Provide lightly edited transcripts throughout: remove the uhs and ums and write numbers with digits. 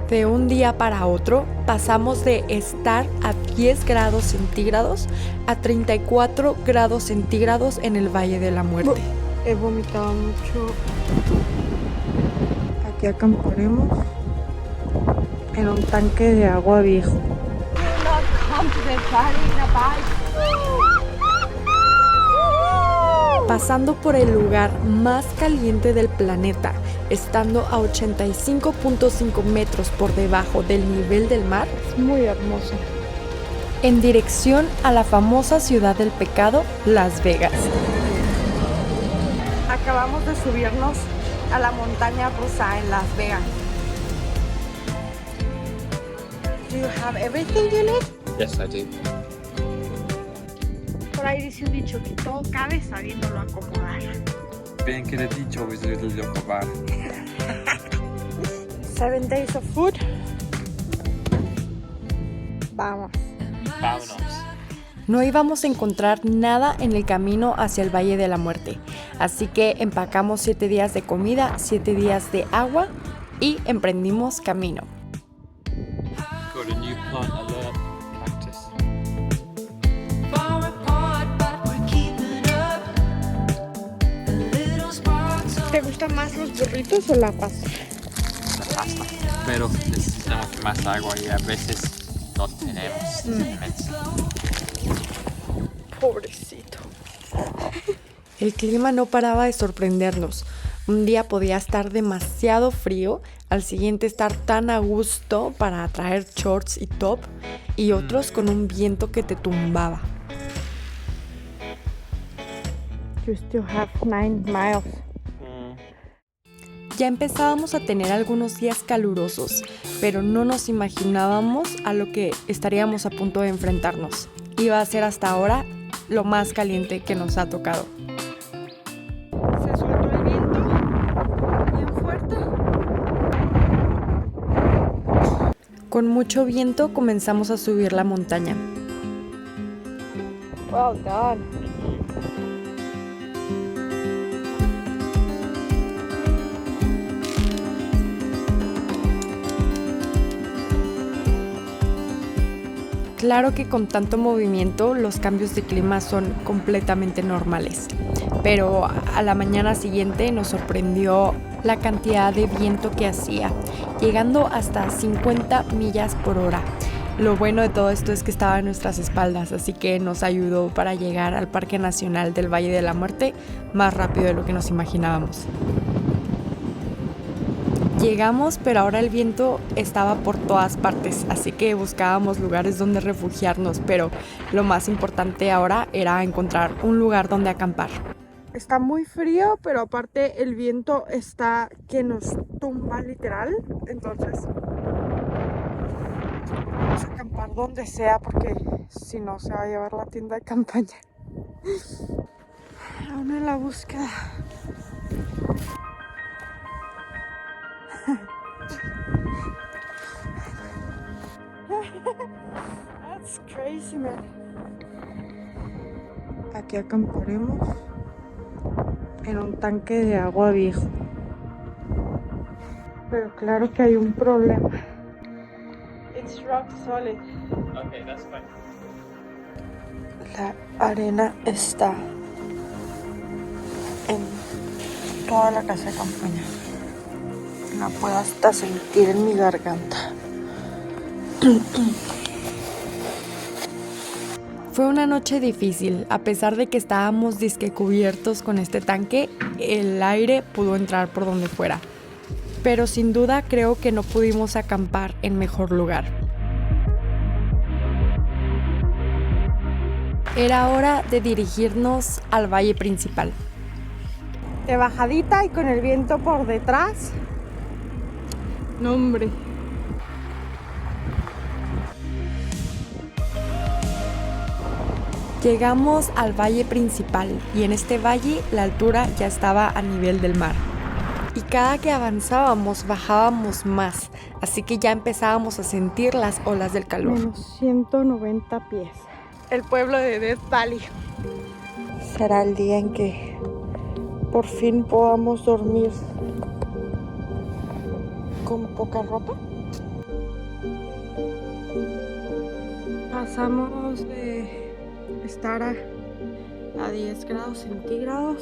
De un día para otro pasamos de estar a 10 grados centígrados a 34 grados centígrados en el Valle de la Muerte. He vomitado mucho. Aquí acamparemos en un tanque de agua viejo. Pasando por el lugar más caliente del planeta, estando a 85.5 metros por debajo del nivel del mar, Es muy hermoso. en dirección a la famosa ciudad del pecado, Las Vegas. Acabamos de subirnos a la montaña rusa en Las Vegas. Do you have everything you need? Yes, I do. Por ahí dice un dicho que todo cabe sabiéndolo acomodar. Bien que le dicho, es el acabar. 7 days of food. Vamos. Vámonos. No íbamos a encontrar nada en el camino hacia el Valle de la Muerte, así que empacamos 7 días de comida, 7 días de agua y emprendimos camino. Got a new plant alert practice. ¿Te gustan más los burritos o la pasta? La pasta. Pero necesitamos más agua y a veces no tenemos. Inmenso. Pobrecito. El clima no paraba de sorprendernos. Un día podía estar demasiado frío, al siguiente estar tan a gusto para traer shorts y top, y otros con un viento que te tumbaba. You still have 9 miles. Ya empezábamos a tener algunos días calurosos, pero no nos imaginábamos a lo que estaríamos a punto de enfrentarnos. Iba a ser hasta ahora lo más caliente que nos ha tocado. Se soltó el viento bien fuerte. Con mucho viento comenzamos a subir la montaña. Well done. Claro que con tanto movimiento los cambios de clima son completamente normales, pero a la mañana siguiente nos sorprendió la cantidad de viento que hacía, llegando hasta 50 millas por hora. Lo bueno de todo esto es que estaba a nuestras espaldas, así que nos ayudó para llegar al Parque Nacional del Valle de la Muerte más rápido de lo que nos imaginábamos. Llegamos, pero ahora el viento estaba por todas partes, así que buscábamos lugares donde refugiarnos, pero lo más importante ahora era encontrar un lugar donde acampar. Está muy frío, pero aparte el viento está que nos tumba literal. Entonces vamos a acampar donde sea porque si no se va a llevar la tienda de campaña. Aún en la búsqueda. That's crazy, man. Aquí acamparemos en un tanque de agua viejo. Pero claro que hay un problema. It's rock solid. Okay, that's fine. La arena está en toda la casa de campaña. La puedo hasta sentir en mi garganta. Fue una noche difícil, a pesar de que estábamos disque cubiertos con este tanque, el aire pudo entrar por donde fuera. Pero sin duda creo que no pudimos acampar en mejor lugar. Era hora de dirigirnos al valle principal. De bajadita y con el viento por detrás. No, hombre. Llegamos al valle principal y en este valle la altura ya estaba a nivel del mar. Y cada que avanzábamos bajábamos más, así que ya empezábamos a sentir las olas del calor. Menos 190 pies. El pueblo de Death Valley. Será el día en que por fin podamos dormir con poca ropa. Pasamos de estar a 10 grados centígrados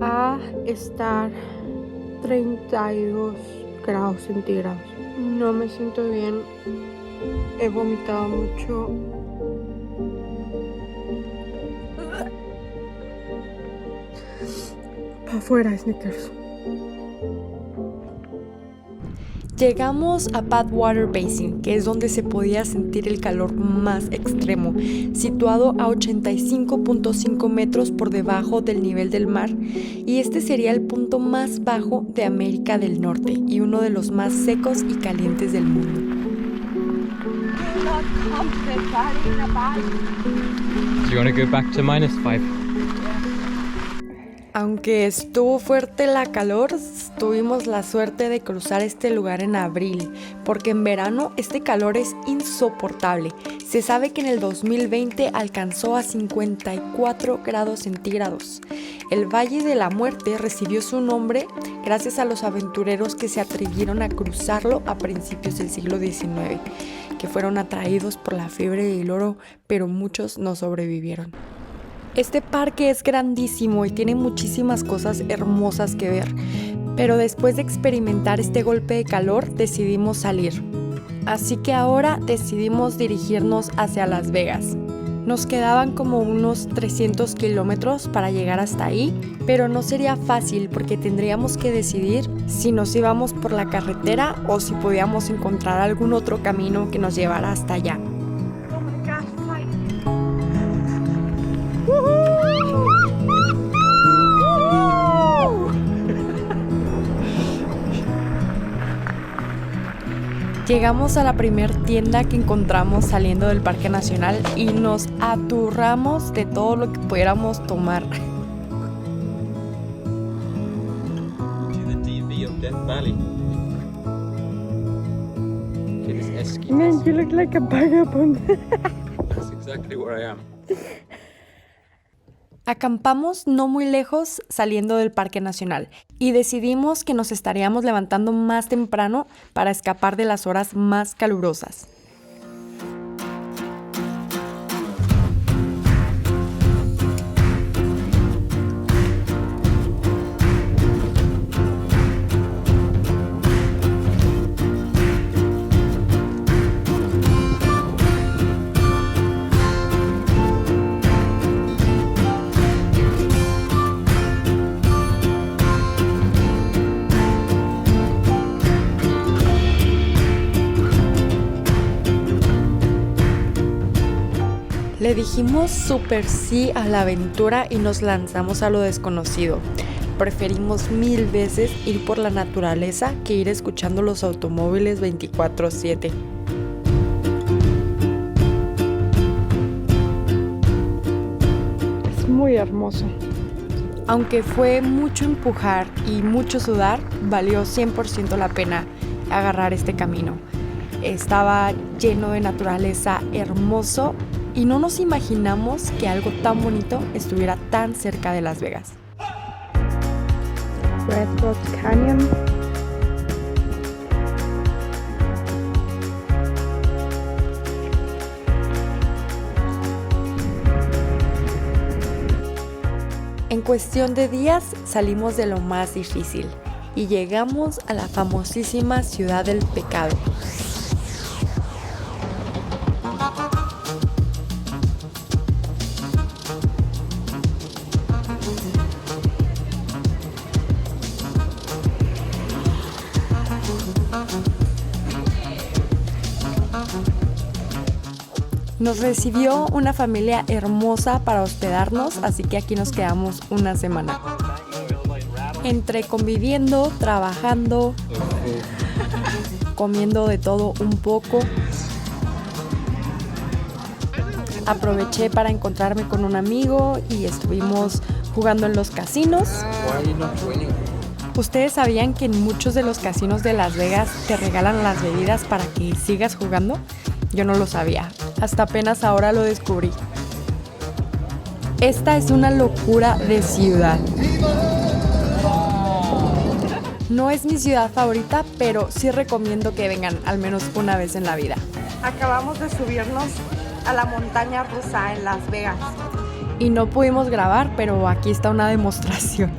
a estar 32 grados centígrados. No me siento bien. He vomitado mucho. Afuera, Snickers. Llegamos a Badwater Basin, que es donde se podía sentir el calor más extremo, situado a 85.5 metros por debajo del nivel del mar, y este sería el punto más bajo de América del Norte y uno de los más secos y calientes del mundo. Do you want to go back to -5? Aunque estuvo fuerte la calor, tuvimos la suerte de cruzar este lugar en abril, porque en verano este calor es insoportable. Se sabe que en el 2020 alcanzó a 54 grados centígrados. El Valle de la Muerte recibió su nombre gracias a los aventureros que se atrevieron a cruzarlo a principios del siglo XIX, que fueron atraídos por la fiebre del oro, pero muchos no sobrevivieron. Este parque es grandísimo y tiene muchísimas cosas hermosas que ver, pero después de experimentar este golpe de calor decidimos salir. Así que ahora decidimos dirigirnos hacia Las Vegas. Nos quedaban como unos 300 kilómetros para llegar hasta ahí, pero no sería fácil porque tendríamos que decidir si nos íbamos por la carretera o si podíamos encontrar algún otro camino que nos llevara hasta allá. Llegamos a la primer tienda que encontramos saliendo del Parque Nacional y nos aturramos de todo lo que pudiéramos tomar. Man, you look like a vagabond. That's exactly where I am. Acampamos no muy lejos saliendo del Parque Nacional y decidimos que nos estaríamos levantando más temprano para escapar de las horas más calurosas. Le dijimos súper sí a la aventura y nos lanzamos a lo desconocido. Preferimos 1000 veces ir por la naturaleza que ir escuchando los automóviles 24/7. Es muy hermoso. Aunque fue mucho empujar y mucho sudar, valió 100% la pena agarrar este camino. Estaba lleno de naturaleza, hermoso, y no nos imaginamos que algo tan bonito estuviera tan cerca de Las Vegas. Red Rock Canyon. En cuestión de días salimos de lo más difícil y llegamos a la famosísima Ciudad del Pecado. Nos recibió una familia hermosa para hospedarnos, así que aquí nos quedamos una semana. Entre conviviendo, trabajando, comiendo de todo un poco, aproveché para encontrarme con un amigo y estuvimos jugando en los casinos. ¿Ustedes sabían que en muchos de los casinos de Las Vegas te regalan las bebidas para que sigas jugando? Yo no lo sabía, hasta apenas ahora lo descubrí. Esta es una locura de ciudad. No es mi ciudad favorita, pero sí recomiendo que vengan al menos una vez en la vida. Acabamos de subirnos a la montaña rusa en Las Vegas. Y no pudimos grabar, pero aquí está una demostración.